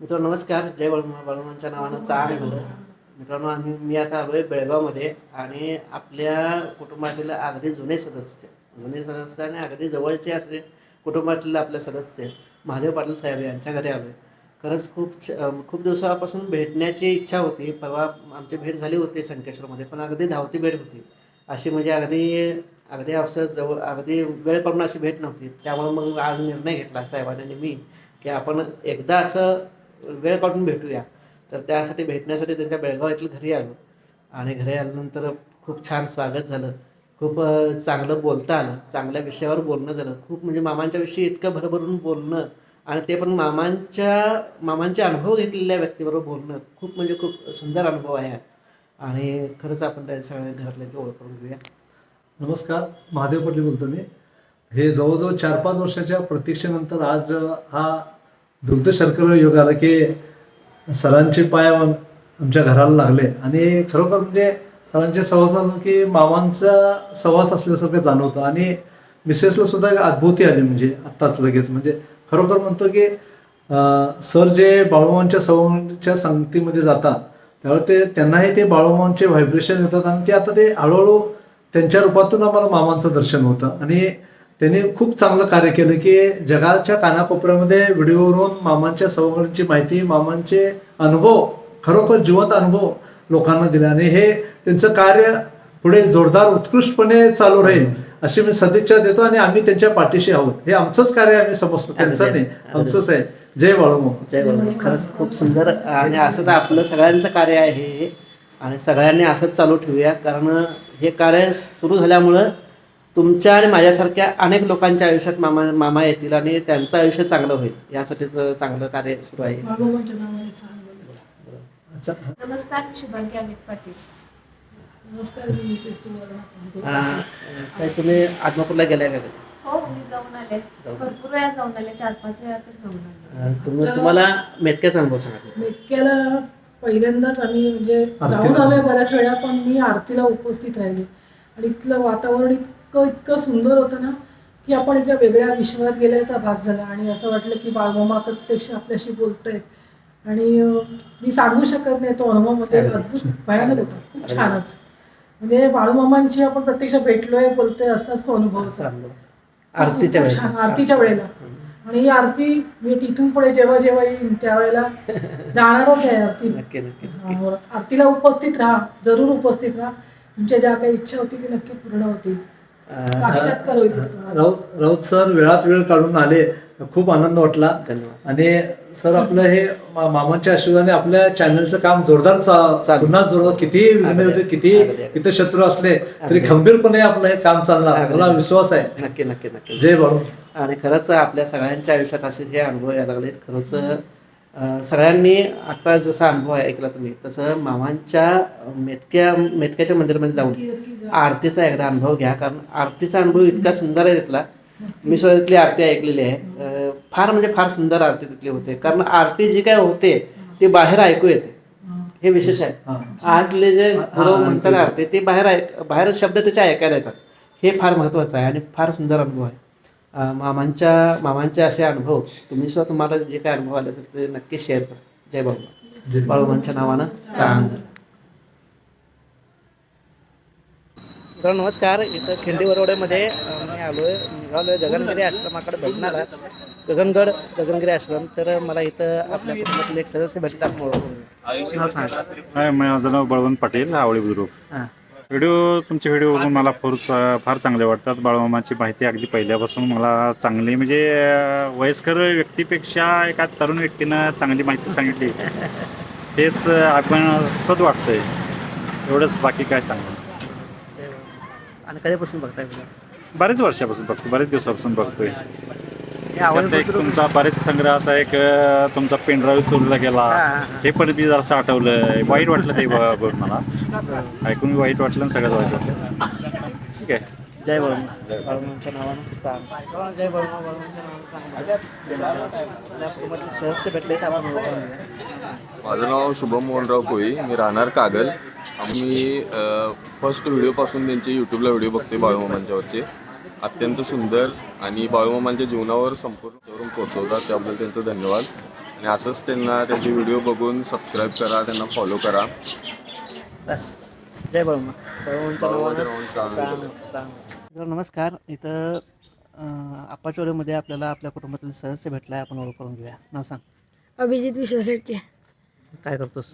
मित्रांनो नमस्कार. जय बळवंतांच्या नावानं चांग भलं. मित्रांनो मी आता आलो आहे बेळगावमध्ये आणि आपल्या कुटुंबातील अगदी जुने सदस्य आणि अगदी जवळचे असले कुटुंबातील आपले सदस्य महादेव पाटील साहेब यांच्या घरी आलो आहे. खरंच खूप दिवसापासून भेटण्याची इच्छा होती. परवा आमची भेट झाली होती संकेश्वरमध्ये, पण अगदी धावती भेट होती. अशी म्हणजे अगदी अगदी असं जवळ अगदी वेळ पडून अशी भेट नव्हती. त्यामुळे मग आज निर्णय घेतला साहेबांनी आणि मी की आपण एकदा असं वेळ काढून भेटूया. तर त्यासाठी भेटण्यासाठी त्यांच्या बेळगाव येथील घरी आलो आणि घरी आल्यानंतर खूप छान स्वागत झालं. खूप चांगलं बोलता आलं, चांगल्या विषयावर बोलणं झालं. खूप म्हणजे मामांच्या विषयी इतकं भरभरून बोलणं आणि ते पण मामांचे अनुभव घेतलेल्या व्यक्तीबरोबर बोलणं खूप म्हणजे खूप सुंदर अनुभव आहे. आणि खरंच आपण त्या सगळ्या घरातल्यांची ओळख करून घेऊया. नमस्कार, महादेव पाटील बोलतो मी. हे जवळजवळ 4-5 वर्षाच्या प्रतीक्षेनंतर आज हा दुर्दशर्कर योग आला की सरांचे पाय आमच्या घराला लागले आणि खरोखर म्हणजे सरांचे सहवास आलं की मामांचा सहवास असल्यासारखं जाणवतं आणि मिसेसला सुद्धा एक अद्भुती आली म्हणजे आत्ताच लगेच. म्हणजे खरोखर म्हणतो की सर जे बाळूमामांच्या सवंगच्या संगतीमध्ये जातात त्यावेळी त्यांनाही ते बाळूमामांचे व्हायब्रेशन येतात आणि ते आता ते हळूहळू त्यांच्या रूपातून आम्हाला मामांचं दर्शन होतं आणि त्यांनी खूप चांगलं कार्य केलं की जगाच्या कानाकोपऱ्यामध्ये व्हिडिओवरून मामांच्या सवंगडीची माहिती, मामांचे अनुभव, खरोखर जिवंत अनुभव लोकांना दिले आणि हे त्यांचं कार्य पुढे जोरदार उत्कृष्टपणे चालू राहील अशी मी सदिच्छा देतो आणि आम्ही त्यांच्या पाठीशी आहोत. हे आमचंच कार्य आम्ही समजतो, त्यांचं नाही, आमचंच आहे. जय बाळूमामा. जय बाळूमामा. खरंच खूप सुंदर आणि असंच आपलं सगळ्यांचं कार्य आहे हे आणि सगळ्यांनी असंच चालू ठेवूया. कारण हे कार्य सुरू झाल्यामुळं तुमच्या आणि माझ्यासारख्या अनेक लोकांच्या आयुष्यात मामा येतील आणि त्यांचं आयुष्य चांगलं होईल यासाठीच चांगलं कार्य सुरू आहे. अच्छा. नमस्कार, मी शुभांगी अमित पाटील. नमस्कार, मी मिसेस तुम्हाला. काय तुम्ही आदमापूरला गेलाय का? हो, मी जाऊन आले. भरपूर वेळा जाऊन आले, 4-5 वेळा तर जाऊन आले. तुम्हाला मेतक्याचा अनुभव सांगा. मेतक्याला पहिल्यांदाच आम्ही म्हणजे जाऊन आलोय बऱ्याच वेळा, पण मी आरतीला उपस्थित राहिले आणि इथलं वातावरण इतकं सुंदर होतं ना की आपण एका वेगळ्या विश्वात गेल्याचा भास झाला आणि असं वाटलं की बाळमामा प्रत्यक्ष आपल्याशी बोलतायत आणि मी सांगू शकत नाही तो अनुभव म्हणजे अद्भुत भयानक होता. खूप छानच म्हणजे बाळूमामांशी आपण प्रत्यक्ष भेटलोय, बोलतोय असाच तो अनुभव होता. आरतीच्या वेळेला आणि ही आरती मी तिथून पुढे जेव्हा जेव्हा येईन त्यावेळेला जाणारच आहे आरती. आरतीला उपस्थित राहा, जरूर उपस्थित राहा. तुमच्या ज्या काही इच्छा होती ती नक्की पूर्ण होतील. साक्षात्कार होईल. राऊत सर वेळात वेळ काढून आले, खूप आनंद वाटला. आणि सर आपलं हे मामांच्या आशीर्वादाने आपल्या चॅनलचं काम जोरदार पुन्हा जोरदार, किती विघ्न होते, किती इथं शत्रू असले तरी खंबीरपणे आपलं हे काम चालणार, मला विश्वास आहे. नक्की नक्की नक्की. जय बाळू. आणि खरंच आपल्या सगळ्यांच्या आयुष्यात असे हे अनुभव यायला लागलेत. खरंच सगळ्यांनी आता जसा अनुभव ऐकला तुम्ही तसं मामांच्या मेतक्याच्या मंदिरामध्ये जाऊन आरतीचा एकदा अनुभव घ्या. कारण आरतीचा अनुभव इतका सुंदर आहे तिथला. मी सुद्धा तिथली आरती ऐकलेली आहे. फार म्हणजे फार सुंदर आरती तिथली होते. कारण आरती जी काय होते ते बाहेर ऐकू येते, हे विशेष आहे. आतले जे गुरु म्हणतात आरती ते बाहेर शब्द त्याचे ऐकायला येतात. हे फार महत्त्वाचं आहे आणि फार सुंदर अनुभव आहे. मामांचे असे अनुभव तुम्ही सुद्धा तुम्हाला जे काय अनुभव आले असेल ते नक्की शेअर करा. जय बाळूमामा. बाळूमामांच्या नावानं चांग. तर नमस्कार. इथं खिंडी वरवड्यामध्ये मी निघालोय गगनगिरी आश्रमाकडे बघणार आहे. गगनगिरी आश्रम. तर मला इथं आपल्या कुटुंबातील एक सदस्य भेटतात. माझं नाव बळवंत पाटील, आवळी बुद्रुक. तुमचे व्हिडिओ बघून मला फार चांगले वाटतात. बाळूमामाची माहिती अगदी पहिल्यापासून मला चांगली म्हणजे वयस्कर व्यक्तीपेक्षा एका तरुण व्यक्तीनं चांगली माहिती सांगितली हेच अभिमानास्पद वाटतंय. एवढंच, बाकी काय सांगू. आणि कधीपासून बघताय? बरेच वर्षापासून बघतो, बरेच दिवसापासून बघतोय. तुमचा बरेच संग्रहाचा एक तुमचा पेनड्राईव्ह चोरीला गेला, हे पण मी जरासं आठवलं. वाईट वाटलं ते बघून, मला ऐकून वाईट वाटलं आणि सगळ्यात वाईट वाटलं. ठीक आहे. जय बाळूमामांच्या नावानं चांग. जय बाळूमामांच्या नावानं चांग. सहजचे भेटले तर आपण माझं नाव शुभम मोहनराव कोळी, मी राहणार कागल. आम्ही फर्स्ट व्हिडिओपासून त्यांचे यूट्यूबला व्हिडिओ बघतोय बाळूमामांच्यावरचे. अत्यंत सुंदर आणि बाळूमामांच्या जीवनावर संपूर्ण पोहोचवतात, त्याबद्दल त्यांचं धन्यवाद. आणि असंच त्यांना त्यांचे व्हिडिओ बघून सबस्क्राईब करा, त्यांना फॉलो करा. बस. जय बळमा. बळवंतच्या बळवंतच्या नावानं नावानं चांग. नमस्कार. इथं आप्पाचोरेमध्ये आपल्याला आपल्या कुटुंबातील सदस्य भेटला आहे. आपण ओळख करून घेऊया. नाव सांग. अभिजित विश्वासेटके. काय करतोस?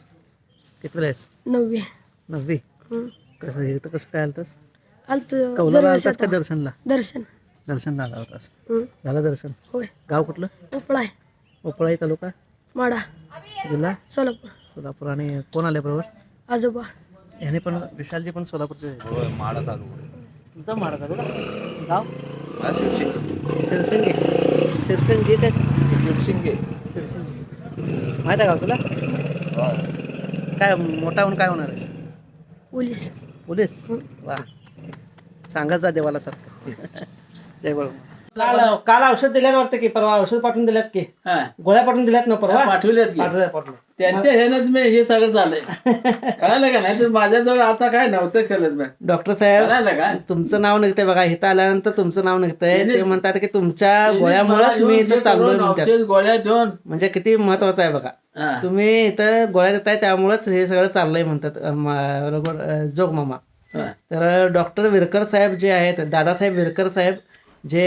कितवीला आहेस? 9वी. 9वी. कसं इथं कसं काय आलतंस? आलतो कौलाला आलतास का दर्शनला? दर्शनला आला होतास. हं. झालं दर्शन? होय. गाव कुठलं? उपळाय. उपळाई तालुका, माडा, जिल्हा सोलापूर. आणि कोण आले बरोबर? आजोबा. ह्याने पण विशालजी पण सोलापूरचे आहेत. माडा तालुका. तुमचा माडा तालुका? गाव? शिरशिंगे. शिरसिंगे. शिरसिंगे काय? शिरशिंगे. शिरसिंगे. माहिती आहे गाव तुला? काय मोठा होऊन काय होणार आहेस? पोलीस. पोलीस? वा. सांगत जा देवाला सारखं. जय बळमा. काल औषध दिल्यात वाटतं की परवा औषध पाठवून दिल्यात की हा, गोळ्या पाठवून दिल्यात ना परवा पाठवल्यात की. पाठवलं. त्यांच्या ह्यानंच मी हे सगळं झालंय. कळालं का नाही तर माझ्याजवळ आता काय नव्हतं केलं मी. डॉक्टर साहेब, कळालं का? तुमचं नाव निघतंय बघा. इथं आल्यानंतर तुमचं नाव निघतंय. ते म्हणतात की तुमच्या गोळ्यामुळेच मी इथं चाललोय म्हणतात. औषध गोळ्या देऊन म्हणजे किती महत्वाचं आहे बघा. हा, तुम्ही इथं गोळ्या देताय त्यामुळेच हे सगळं चाललंय म्हणतात जोग मामा. हा. तर डॉक्टर विरकर साहेब जे आहेत, दादासाहेब विरकर साहेब, जे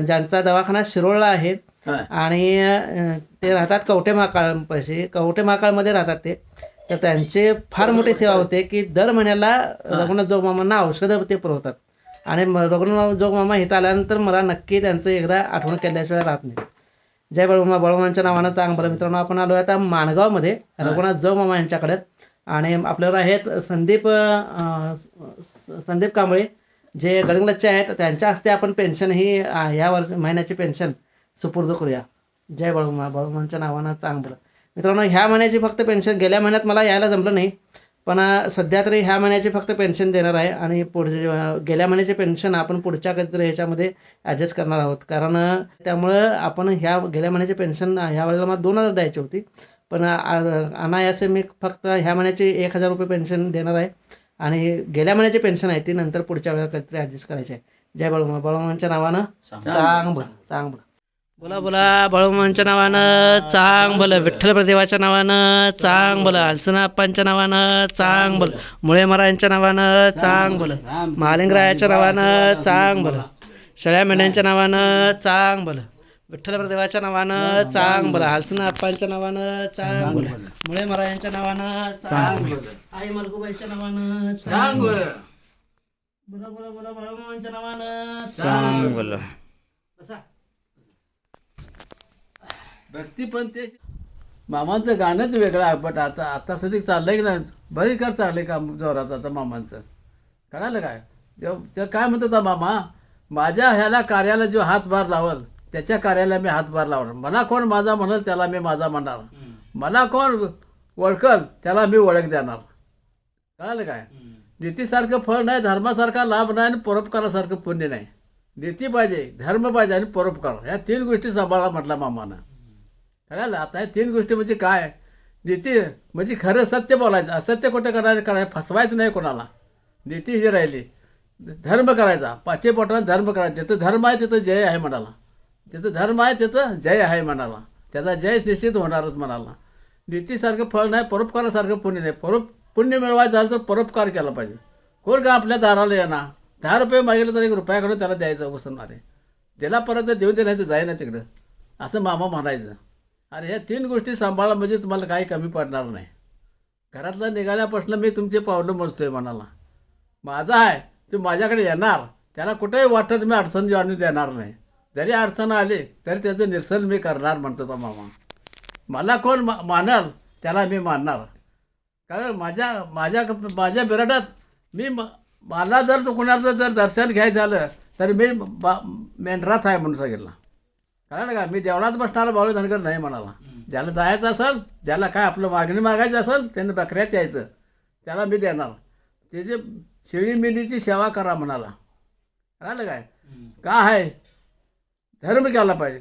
ज्यांचा दवाखाना शिरोळला आहे हा. आणि ते राहतात कवठे महाकाळपाशी, कवठे महाकाळमध्ये राहतात ते. तर त्यांचे फार मोठी सेवा होते की दर महिन्याला रघुनाथ जोगमामांना औषधं ते पुरवतात. आणि रघुनाथ जोगमामा इथं आल्यानंतर मला नक्की त्यांचं एकदा आठवण केल्याशिवाय राहत नाही. जय बळमा. बळवंतच्या नावानं चांग. बरं मित्रांनो, आपण आलो आता माणगावमध्ये रघुनाथ जोगमामा यांच्याकडे. आणि आपल्यावर आहेत संदीप कांबळे, जे गडंगलजचे आहेत. त्यांच्या हस्ते आपण पेन्शन ही ह्या महिन्याची पेन्शन सुपूर्द करूया. जय बळमा. बळवंतच्या नावानं चांग. बरं मित्रांनो, ह्या महिन्याची फक्त पेन्शन, गेल्या महिन्यात मला यायला जमलं नाही, पण सध्या तरी ह्या महिन्याची फक्त पेन्शन देणार आहे. आणि गेल्या महिन्याची पेन्शन आपण पुढच्या काहीतरी ह्याच्यामध्ये ॲडजस्ट करणार आहोत. कारण त्यामुळं आपण गेल्या महिन्याची पेन्शन ह्या वेळेला मला 2000 द्यायची होती, पण अनायासे मी फक्त ह्या महिन्याची 1000 रुपये पेन्शन देणार आहे. आणि गेल्या महिन्याची पेन्शन आहे ती नंतर पुढच्या वेळेला काहीतरी ॲडजस्ट करायची आहे. जय बळमा. बळवंतच्या नावानं चांग भलं. चांग भलं. बोला बोला. बळवंतच्या नावानं चांग भलं. विठ्ठल प्रदेवाच्या नावानं चांग भलं. अलसना अप्पांच्या नावानं चांग भलं. मुळे महाराजांच्या नावानं चांग भलं. महालिंगरायाच्या नावानं चांग भलं. शेळ्या मेंढ्यांच्या नावानं चांग भलं. विठ्ठल प्रदेवाच्या नावानं चांग भलं. अलसना अप्पांच्या नावानं चांग भलं. मुळे महाराजांच्या नावानं चांग भलं. आई मलगूबाईच्या नावानं सांग बरं. बोला बोला बोला. बळवंतच्या नावानं चांग बोला. बसा. भक्ती पण ते मामांचं गाणंच वेगळं आहे. पण आता सध्या चाललंय की नाही, बरी का चाललंय काम जोरात आता मामांचं. कळालं काय? ते काय म्हणतात मामा, माझ्या ह्याला कार्याला जो हातभार लावल त्याच्या कार्याला मी हातभार लावणार. मला कोण माझा म्हणाल त्याला मी माझा म्हणणार. मला कोण ओळखल त्याला मी ओळख देणार. कळालं काय? नीतीसारखं फळ नाही, धर्मासारखा लाभ नाही, आणि परोपकारासारखं पुण्य नाही. नीती पाहिजे, धर्म पाहिजे आणि परोपकार, ह्या 3 गोष्टी सांभाळा म्हटलं मामानं. कळालं? आता ह्या 3 गोष्टी म्हणजे काय? नीती म्हणजे खरं सत्य बोलायचं, असत्य कुठे करायचं, फसवायचं नाही कोणाला. नीती ही राहिली. धर्म करायचा, 5 पोटानं धर्म करायचा. जिथं धर्म आहे तिथं जय आहे म्हणाला. जिथं धर्म आहे तिथं जय आहे म्हणाला. त्याचा जय निश्चित होणारच म्हणाला. नीतीसारखं फळ नाही, परोपकारासारखं पुण्य नाही. पुण्य मिळवायचं झालं तर परोपकार केला पाहिजे. कोण का आपल्या दाराला येणार, 10 रुपये मागितलं तर 1 रुपयाकडे त्याला द्यायचं उसणणार आहे. त्याला परत देऊन दे, नाही तर जाय ना तिकडं, असं मामा म्हणायचं. अरे ह्या 3 गोष्टी सांभाळा म्हणजे तुम्हाला काही कमी पडणार नाही. घरातला निघाल्यापासून मी तुमचे पावलं मोजतोय म्हणाला. माझा आहे तो माझ्याकडे येणार, त्याला कुठेही वाटत मी अडचण आणून देणार नाही. जरी अडचण आली तरी त्याचं निरसन मी करणार म्हणतो तो मामा. मला कोण मानल त्याला मी मानणार. कारण माझ्या बिराडात मी मला जर कुणाचं जर दर्शन घ्यायचं झालं तर मी मेंढरात आहे म्हणून सांगितलं. कळलं का? मी देवळात बसणारा बाळू धनगर नाही म्हणाला. ज्याला जायचं असेल, ज्याला काय आपलं मागणी मागायची असेल त्यानं बकऱ्यात यायचं, त्याला मी देणार. त्याची शेळी मेंढीची सेवा करा म्हणाला. कळलं काय? का आहे? धर्म केला पाहिजे,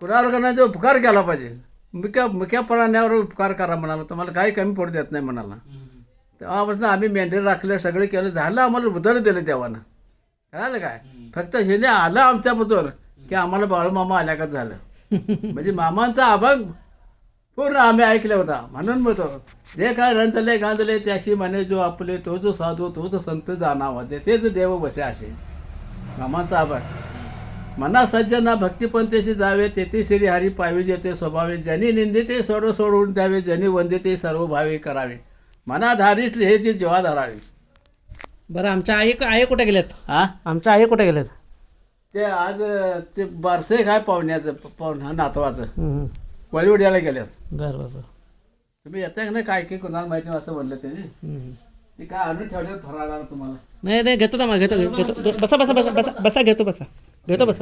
कुणावर करण्याचा उपकार केला पाहिजे. मुख्या प्राण्यावर उपकार करा म्हणाला. तुम्हाला काही कमी पडू देत नाही म्हणाला. तेव्हापासून आम्ही मेंढे राखले, सगळे केलं, झालं. आम्हाला उदाहरण दिलं देवानं. कळालं काय? फक्त हिने आलं आमच्याबद्दल की आम्हाला बाळूमामा आल्यागत झालं. म्हणजे मामांचा अभंग पूर्ण आम्ही ऐकला होता. म्हणून म्हणतो जे काय रंजले गांजले त्याशी म्हणे जो आपले तो जो साधू तो जो संत जाणावा तेच देव बसे असे मामांचा अभंग. मना सज्जना भक्तिपंथेशी जावे तेथे श्री हरी पावी जेते स्वभावे ज्यांनी निंदे ते सर्व सोडून द्यावे ज्यांनी वंदे ते सर्व भावे करावे मना धारिष्ट हे जे जेव्हा धरावे. बरं आमच्या आई कुठे गेलेत? हा आमच्या आई कुठे गेलेत? ते आज ते बारसे काय पाहुण्याचं नातवाचं हम्म. वळीवड्याला गेल्यात. बरं बरं बरं. तुम्ही येता का नाही काय काय कोणाला माहिती नाही असं म्हणलं त्याने. हम्म. ते काय आणून ठेवल्यात फराळाला तुम्हाला. नाही नाही घेतो ना मग घेतो बसा बसा बसा बसा बसा घेतो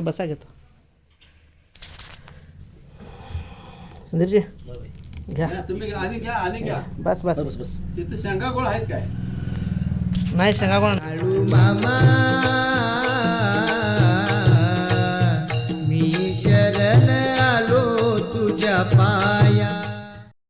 बसा घेतो. संदीपजी घ्या. तुम्ही आणि घ्या आणि घ्या. बस बस बस बस. तिथं शेंगा गोळ आहेत काय? नाही शेंगा कोण